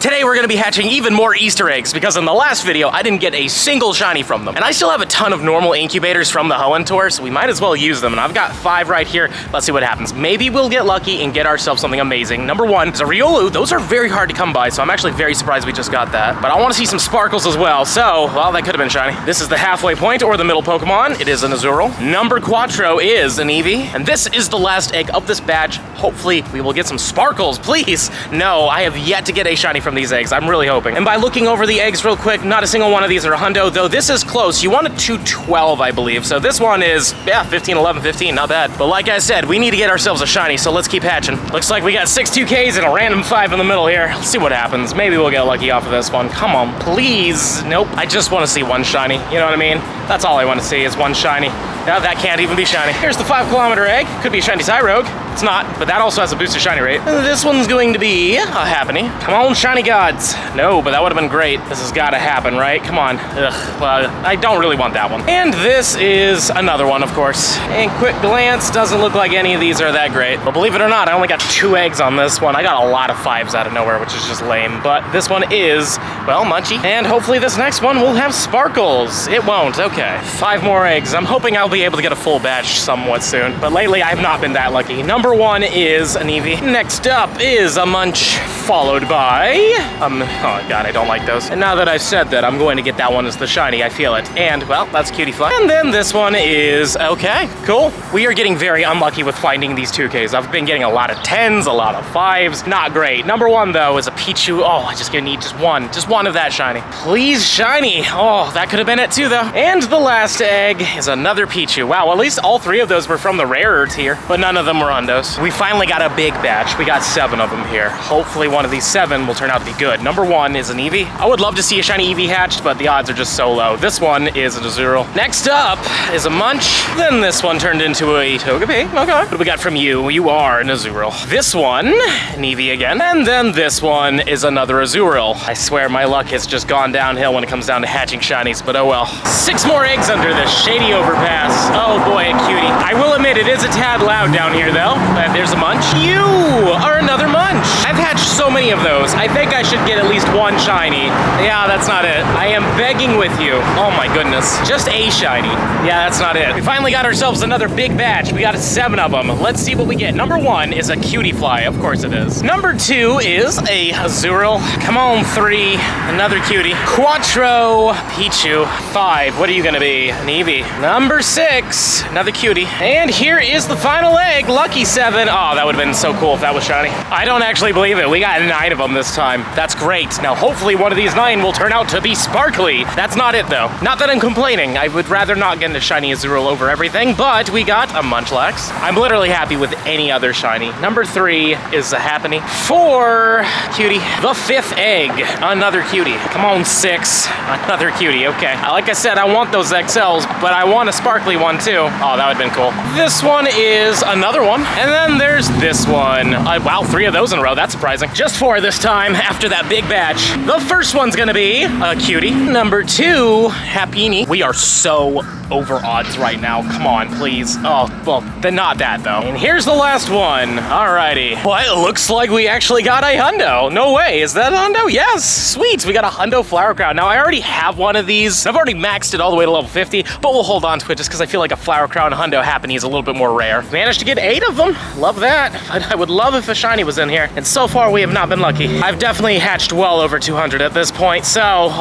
Today we're gonna be hatching even more Easter eggs because in the last video, I didn't get a single shiny from them. And I still have a ton of normal incubators from the Hundo tour, so we might as well use them. And I've got 5 right here. Let's see what happens. Maybe we'll get lucky and get ourselves something amazing. Number 1 is a Riolu. Those are very hard to come by, so I'm actually very surprised we just got that. But I wanna see some sparkles as well. So, well, that could have been shiny. This is the halfway point or the middle Pokemon. It is an Azurill. Number Quattro is an Eevee. And this is the last egg of this batch. Hopefully we will get some sparkles, please. No, I have yet to get a shiny from these eggs. I'm really hoping. And by looking over the eggs real quick, not a single one of these are a Hundo, though this is close. You want a 212, I believe. So this one is, yeah, 15, 11, 15, not bad. But like I said, we need to get ourselves a shiny, so let's keep hatching. Looks like we got 6 2Ks and a random 5 in the middle here. Let's see what happens. Maybe we'll get lucky off of this one. Come on, please. Nope, I just want to see one shiny. You know what I mean? That's all I want to see is one shiny. Now that can't even be shiny. Here's the 5-kilometer egg. Could be a shiny Cyrogue. It's not, but that also has a boosted shiny rate. And this one's going to be a Happiny. Come on, shiny gods. No, but that would have been great. This has got to happen, right? Come on. Ugh, well, I don't really want that one. And this is another one, of course. And quick glance, doesn't look like any of these are that great. But believe it or not, I only got 2 eggs on this one. I got a lot of 5s out of nowhere, which is just lame. But this one is, well, Munchie. And hopefully this next one will have sparkles. It won't, okay. 5 more eggs. I'm hoping I'll be able to get a full batch somewhat soon. But lately, I have not been that lucky. Number 1 is an Eevee. Next up is a Munch, followed by, oh god, I don't like those. And now that I've said that, I'm going to get that one as the shiny, I feel it. And, well, that's Cutie Fly. And then this one is, okay, cool. We are getting very unlucky with finding these 2Ks. I've been getting a lot of 10s, a lot of 5s. Not great. Number 1, though, is a Pichu. Oh, I just gonna need just one of that shiny. Please, shiny. Oh, that could have been it too, though. And the last egg is another Pichu. Wow, at least all 3 of those were from the rarer tier, but none of them were Hundos. We finally got a big batch. We got 7 of them here. Hopefully one of these 7 will turn out to be good. Number 1 is an Eevee. I would love to see a shiny Eevee hatched, but the odds are just so low. This one is an Azurill. Next up is a Munch. Then this one turned into a Togepi. Okay. What do we got from you? You are an Azurill. This one, an Eevee again. And then this one is another Azurill. I swear my luck has just gone downhill when it comes down to hatching shinies, but oh well. 6 more eggs under this shady overpass. Oh boy, a cutie. I will admit it is a tad loud down here though. There's a Munch. You are another Munch. I've hatched so many of those. I think I should get at least 1 shiny. Yeah, that's not it. I am begging with you. Oh my goodness. Just a shiny. Yeah, that's not it. We finally got ourselves another big batch. We got 7 of them. Let's see what we get. Number 1 is a Cutie Fly. Of course it is. Number 2 is a Azurill. Come on, 3. Another cutie. Quattro. Pichu. 5. What are you gonna be? An Eevee. Number 6. Another cutie. And here is the final egg. Lucky 7. Oh, that would have been so cool if that was shiny. I don't actually believe it. We got 9 of them this time. That's great. Now, hopefully one of these 9 will turn out to be sparkly. That's not it, though. Not that I'm complaining. I would rather not get a shiny Azurill over everything, but we got a Munchlax. I'm literally happy with any other shiny. Number 3 is a Happiny. 4, cutie. The 5th egg, another cutie. Come on, 6, another cutie. Okay. Like I said, I want those XLs, but I want a sparkly one, too. Oh, that would've been cool. This one is another one, and then there's this one. Wow, 3 of those in a row. That's surprising. Just 4 this time after that big batch. The first one's gonna be a cutie. Number 2, Happiny. We are so over odds right now. Come on, please. Oh, well, then not that, though. And here's the last one. Alrighty. Well, it looks like we actually got a Hundo. No way. Is that a Hundo? Yes. Sweet. We got a Hundo Flower Crown. Now, I already have one of these. I've already maxed it all the way to level 50, but we'll hold on to it just because I feel like a Flower Crown Hundo Happiny is a little bit more rare. Managed to get 8 of them. Love that. But I would love if a shiny was in here. And so far, we have not been lucky. I've definitely hatched well over 200 at this point, so,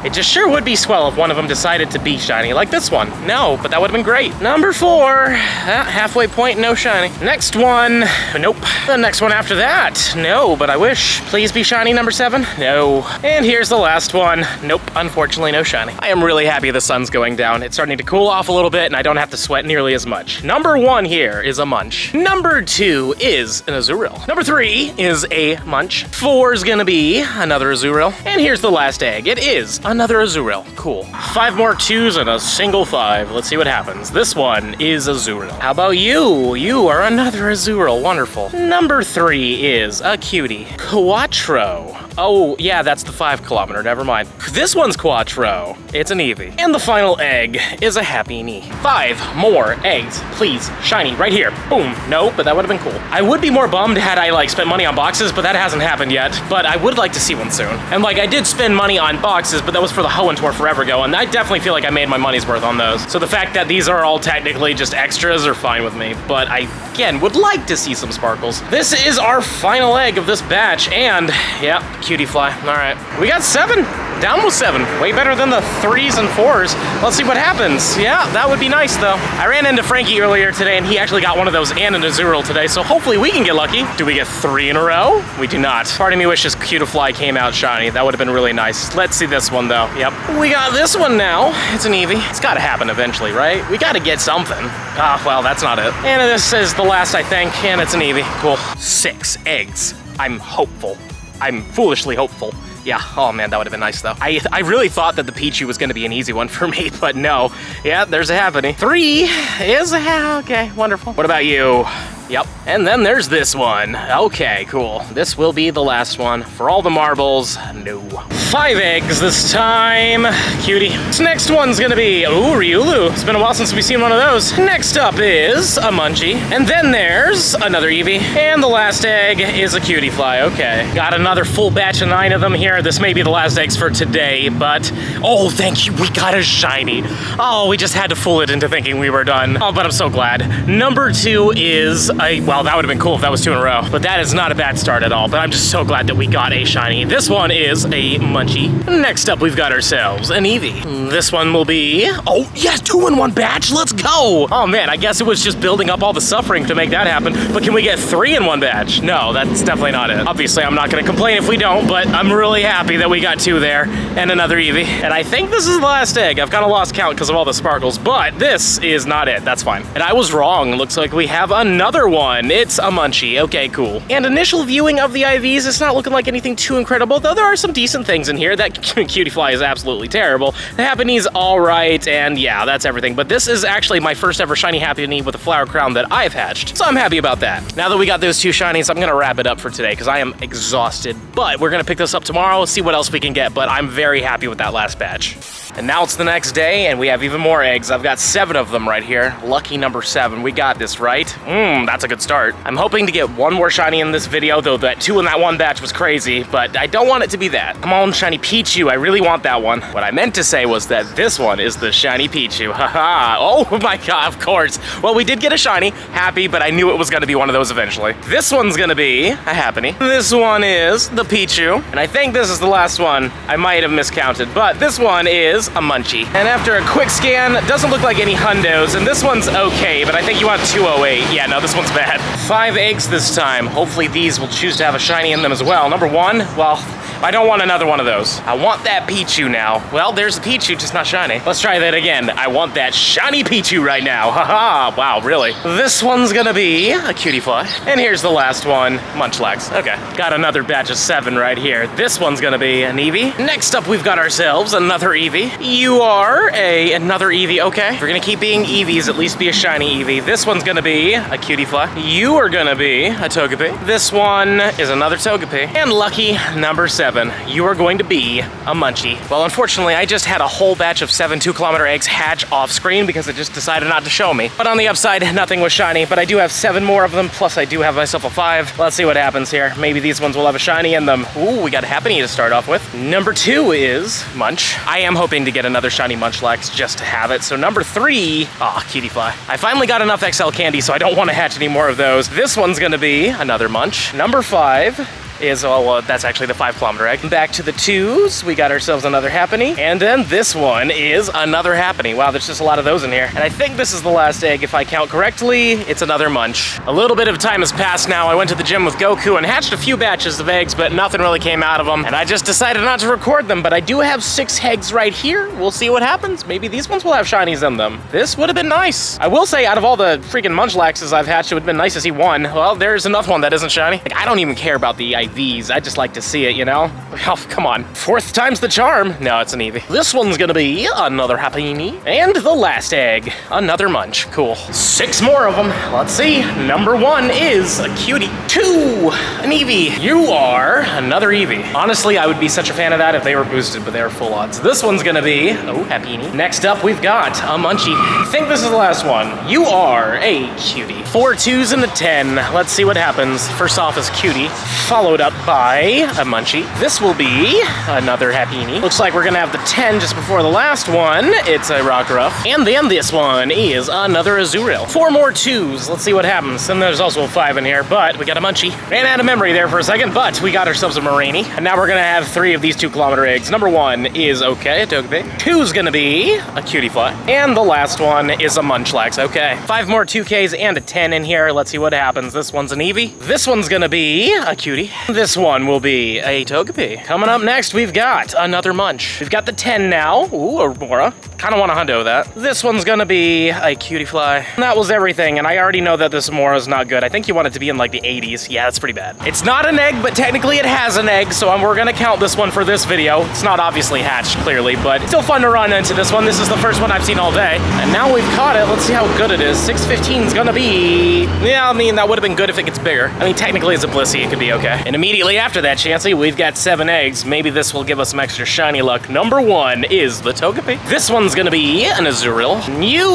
it just sure would be swell if one of them decided to be shiny, like this one. No, but that would have been great. Number 4, halfway point, no shiny. Next one, nope. The next one after that, no, but I wish. Please be shiny, number 7, no. And here's the last one, nope, unfortunately no shiny. I am really happy the sun's going down. It's starting to cool off a little bit and I don't have to sweat nearly as much. Number 1 here is a Munch. Number 2 is an Azurill. Number 3 is a Munch. 4 is gonna be another Azurill. And here's the last egg. It is another Azurill. Cool. 5 more 2s and a single 5. Let's see what happens. This one is Azurill. How about you? You are another Azurill. Wonderful. Number 3 is a cutie. Quattro. Oh, yeah, that's the 5-kilometer. Never mind. This one's Quattro. It's an Eevee. And the final egg is a Happiny. 5 more eggs. Please. Shiny. Right here. Boom. No, but that would have been cool. I would be more bummed had I, spent money on boxes, but that that hasn't happened yet, but I would like to see one soon. And like, I did spend money on boxes, but that was for the Hoenn tour forever ago, and I definitely feel like I made my money's worth on those. So the fact that these are all technically just extras are fine with me, but I, again, would like to see some sparkles. This is our final egg of this batch, and yeah, cutie fly. All right, we got 7. Down with 7. Way better than the 3s and 4s. Let's see what happens. Yeah, that would be nice though. I ran into Frankie earlier today and he actually got one of those and an Azurill today, so hopefully we can get lucky. Do we get 3 in a row? We do not. Part of me wishes Cutifly came out shiny. That would have been really nice. Let's see this one though. Yep. We got this one now. It's an Eevee. It's gotta happen eventually, right? We gotta get something. Ah, well, that's not it. And this is the last, I think, and it's an Eevee. Cool. 6 eggs. I'm hopeful. I'm foolishly hopeful. Yeah, oh man, that would have been nice though. I really thought that the Pichu was gonna be an easy one for me, but no. Yeah, there's a happening. 3 is a okay, wonderful. What about you? Yep, and then there's this one. Okay, cool. This will be the last one. For all the marbles, no. 5 eggs this time. Cutie. This next one's gonna be, ooh, Riolu. It's been a while since we've seen one of those. Next up is a Munchie. And then there's another Eevee. And the last egg is a Cutie Fly. Okay. Got another full batch of 9 of them here. This may be the last eggs for today, but, oh, thank you. We got a shiny. Oh, we just had to fool it into thinking we were done. Oh, but I'm so glad. Number 2 is well, that would have been cool if that was 2 in a row, but that is not a bad start at all, but I'm just so glad that we got a shiny. This one is a Munchie. Next up, we've got ourselves an Eevee. This one will be, oh, yes, 2 in 1 batch, let's go. Oh man, I guess it was just building up all the suffering to make that happen, but can we get 3 in 1 batch? No, that's definitely not it. Obviously, I'm not gonna complain if we don't, but I'm really happy that we got 2 there and another Eevee. And I think this is the last egg. I've kind of lost count because of all the sparkles, but this is not it, that's fine. And I was wrong, looks like we have another one. It's a Munchie. Okay, cool. And initial viewing of the IVs, it's not looking like anything too incredible, though there are some decent things in here. That Cutie Fly is absolutely terrible. The Happinee's all right, and yeah, that's everything. But this is actually my first ever shiny Happinee with a flower crown that I've hatched, so I'm happy about that. Now that we got those 2 shinies, I'm gonna wrap it up for today because I am exhausted. But we're gonna pick this up tomorrow, see what else we can get, but I'm very happy with that last batch. And now it's the next day, and we have even more eggs. I've got 7 of them right here. Lucky number 7. We got this, right? That's a good start. I'm hoping to get 1 more shiny in this video, though that 2 in that 1 batch was crazy, but I don't want it to be that. Come on, shiny Pichu. I really want that one. What I meant to say was that this one is the shiny Pichu. Haha. Oh my god, of course. Well, we did get a shiny. Happy, but I knew it was going to be one of those eventually. This one's going to be a Happinee. This one is the Pichu, and I think this is the last one. I might have miscounted, but this one is a Munchie. And after a quick scan, doesn't look like any Hundos, and this one's okay, but I think you want 208. Yeah, no, this one's bad. 5 eggs this time. Hopefully these will choose to have a shiny in them as well. Number 1, well, I don't want another one of those. I want that Pichu now. Well, there's the Pichu, just not shiny. Let's try that again. I want that shiny Pichu right now. Haha, wow, really? This one's gonna be a Cutie Fly. And here's the last one, Munchlax. Okay, got another batch of 7 right here. This one's gonna be an Eevee. Next up, we've got ourselves another Eevee. You are another Eevee, okay. If we're gonna keep being Eevees, at least be a shiny Eevee. This one's gonna be a Cutie Fly. You are gonna be a Togepi. This one is another Togepi. And lucky number 7. You are going to be a Munchie. Well, unfortunately, I just had a whole batch of 7 2-kilometer eggs hatch off screen because it just decided not to show me. But on the upside, nothing was shiny, but I do have 7 more of them, plus I do have myself a 5. Let's see what happens here. Maybe these ones will have a shiny in them. Ooh, we got a Happinee to start off with. Number 2 is Munch. I am hoping to get another shiny Munchlax just to have it. So number 3, Cutie Fly. I finally got enough XL candy, so I don't want to hatch any more of those. This one's gonna be another Munch. Number 5 is, oh, well, that's actually the 5-kilometer egg. Back to the 2s, we got ourselves another Happinee. And then this one is another Happinee. Wow, there's just a lot of those in here. And I think this is the last egg, if I count correctly. It's another Munch. A little bit of time has passed now. I went to the gym with Goku and hatched a few batches of eggs, but nothing really came out of them. And I just decided not to record them, but I do have 6 eggs right here. We'll see what happens. Maybe these ones will have shinies in them. This would have been nice. I will say, out of all the freaking Munchlaxes I've hatched, it would have been nice to see one. Well, there's another one that isn't shiny. Like, I don't even care about the IVs. I just like to see it, you know? Oh, come on. 4th time's the charm. No, it's an Eevee. This one's gonna be another Happinee. And the last egg, another Munch. Cool. 6 more of them. Let's see. Number 1 is a Cutie. 2, an Eevee. You are another Eevee. Honestly, I would be such a fan of that if they were boosted, but they are full odds. This one's gonna be, Happinee. Next up, we've got a Munchie. I think this is the last one. You are a Cutie. 4 2s and a 10. Let's see what happens. First off is Cutie, followed up by a Munchie. This will be another Happiny. Looks like we're gonna have the 10 just before the last one. It's a Rockruff. And then this one is another Azurill. 4 more 2s. Let's see what happens. And there's also a 5 in here, but we got a Munchie. Ran out of memory there for a second, but we got ourselves a Moraine. And now we're gonna have 3 of these 2-kilometer eggs. Number 1 is okay, a Togepi. 2's gonna be a Cutiefly. And the last one is a Munchlax. Okay. 5 more 2Ks and a 10 in here. Let's see what happens. This one's an Eevee. This one's gonna be a Cutie. This one will be a Togepi. Coming up next, we've got another Munch. We've got the 10 now. Ooh, Aurora. Kind of want to hundo that. This one's gonna be a Cutiefly. And that was everything, and I already know that this Amora's not good. I think you want it to be in like the 80s. Yeah, that's pretty bad. It's not an egg, but technically it has an egg, so we're gonna count this one for this video. It's not obviously hatched, clearly, but it's still fun to run into this one. This is the first one I've seen all day. And now we've caught it. Let's see how good it is. 615's gonna be... Yeah, I mean, that would have been good if it gets bigger. I mean, technically as a Blissey, it could be okay. And immediately after that, Chansey, we've got 7 eggs. Maybe this will give us some extra shiny luck. Number 1 is the Togepi. This one's gonna be an Azurill. You,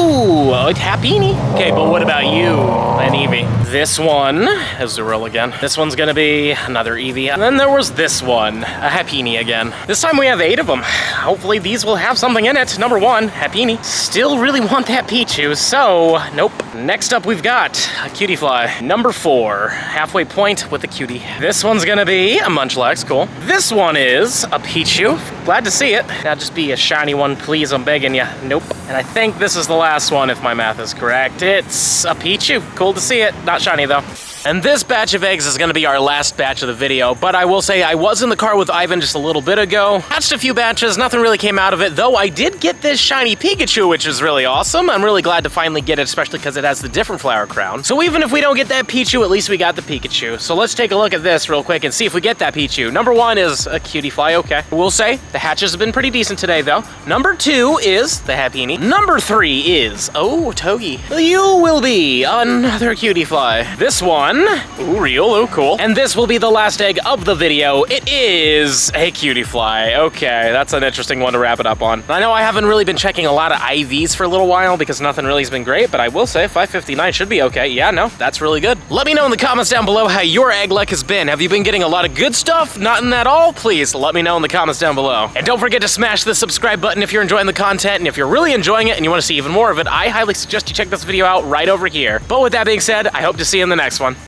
a Happiny. Okay, but what about you, an Eevee? This one, Azurill again. This one's gonna be another Eevee. And then there was this one, a Happiny again. This time we have 8 of them. Hopefully these will have something in it. Number 1, Happiny. Still really want that Pichu, so nope. Next up we've got a Cutiefly. Number 4, halfway point with a Cutie. This one's gonna be a Munchlax, cool. This one is a Pichu. Glad to see it. Now just be a shiny one, please, I'm begging ya. Nope. And I think this is the last one, if my math is correct. It's a Pichu. Cool to see it. Not shiny, though. And this batch of eggs is gonna be our last batch of the video, but I will say I was in the car with Ivan just a little bit ago. Hatched a few batches, nothing really came out of it, though I did get this shiny Pikachu, which is really awesome. I'm really glad to finally get it, especially because it has the different flower crown. So even if we don't get that Pichu, at least we got the Pikachu. So let's take a look at this real quick and see if we get that Pichu. Number 1 is a Cutiefly, okay. We'll say the hatches have been pretty decent today, though. Number 2 is the Happiny. Number 3 is, oh, Togi. You will be another Cutiefly. This one, ooh, real, oh, cool. And this will be the last egg of the video. It is a Cutiefly. Okay, that's an interesting one to wrap it up on. I know I haven't really been checking a lot of IVs for a little while because nothing really has been great, but I will say 559 should be okay. Yeah, no, that's really good. Let me know in the comments down below how your egg luck has been. Have you been getting a lot of good stuff? Not in at all? Please let me know in the comments down below. And don't forget to smash the subscribe button if you're enjoying the content, and if you're really enjoying it and you want to see even more of it, I highly suggest you check this video out right over here. But with that being said, I hope to see you in the next one.